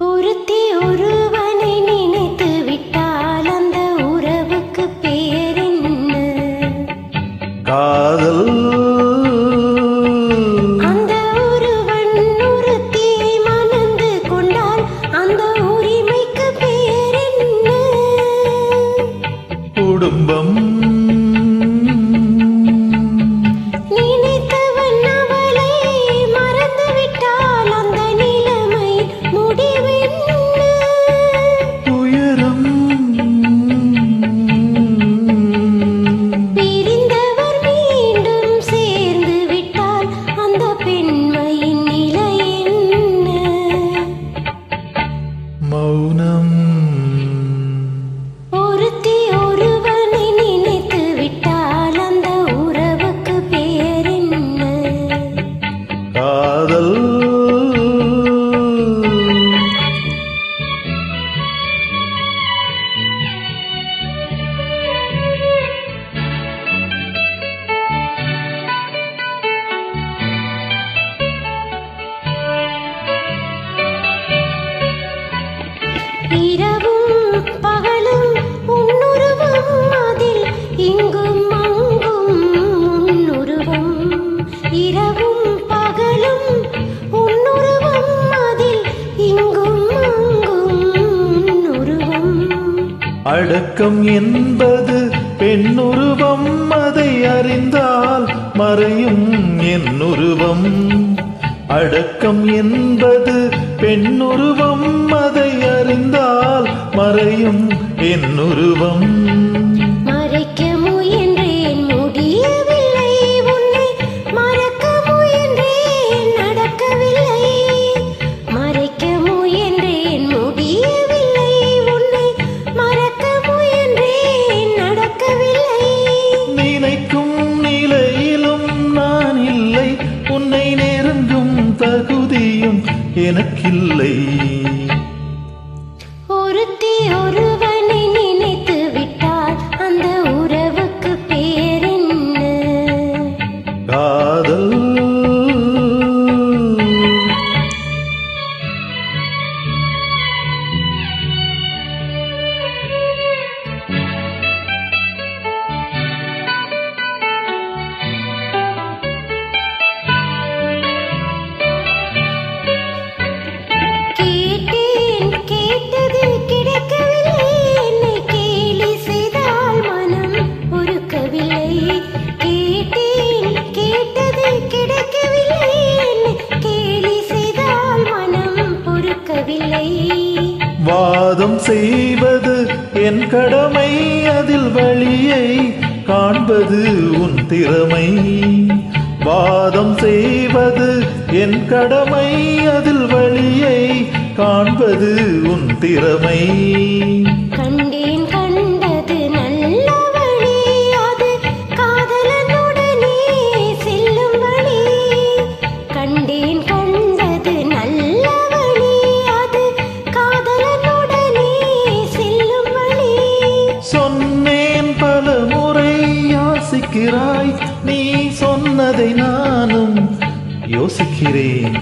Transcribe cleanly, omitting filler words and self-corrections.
ஒருத்தி ஒருவனை நினைத்து விட்டால் அந்த உறவுக்கு பேர் என்ன? காதல். அந்த ஒருவன் ஒருத்தி மணந்து கொண்டால் அந்த உரிமைக்கு பேர் என்ன? குடும்பம். நினைத்தவன் அவளை மறந்து விட்டால் அந்த நிலைமை முடிவென்ன? துயரம். பிரிந்தவர் மீண்டும் சேர்ந்து விட்டால் அந்த பெண்மையின் நிலை என்ன? மௌனம். ஒருத்தி ஒருவனை நினைத்து விட்டால் அந்த உறவுக்கு பேர் என்ன? காதல். இரவும் பகலும் உன்னுருவம் அதில் இங்கும் அங்கும் உன்னுருவம். இரவும் பகலும் உன்னுருவம் அதில் இங்கும் அங்கும் உன்னுருவம். அடக்கம் என்பது பெண்ணுருவம், அதை அறிந்தால் மறையும் என்னுருவம். அடக்கம் என்பது பெண்ணுருவம், அதை அறிந்தால் மறையும் என்னுருவம். மறைக்க முயன்றேன் முடியவில்லை, உன்னை மறக்க முயன்றேன் நடக்கவில்லை. மறைக்க முயன்றேன் முடியவில்லை, உன்னை மறக்க முயன்றேன் நடக்கவில்லை. நினைக்கும் நிலையிலும் நான் இல்லை, உன்னை நெருங்கும் தகுதியும் எனக்கில்லை. ஒருத்தி ஒருவனை நினைத்து விட்டால் அந்த உறவுக்கு பேர் என்ன? காதல். கேட்டேன் கேட்டது கிடைக்கவில்லை, என்னை கேலி செய்தால் மனம் பொறுக்கவில்லை. கேட்டேன் கேட்டது கிடைக்கவில்லை, என்னை கேலி செய்தால் மனம் பொறுக்கவில்லை. வாதம் செய்வது என் கடமை, அதில் வழியை காண்பது உன் திறமை. வாதம் செய்வது என் கடமை, அதில் வழியை காண்பது உன் திறமை. கண்டேன் கண்டது நல்ல வழி, அது காதலனுடனே செல்லும் வழி. கண்டேன் கண்டது நல்ல வழி, அது காதலனுடனே செல்லும் வழி. சொன்னேன் பல முறை யாசிக்கிறாய், நீ சொன்னதை நானும் யோசிக்கிறேன்.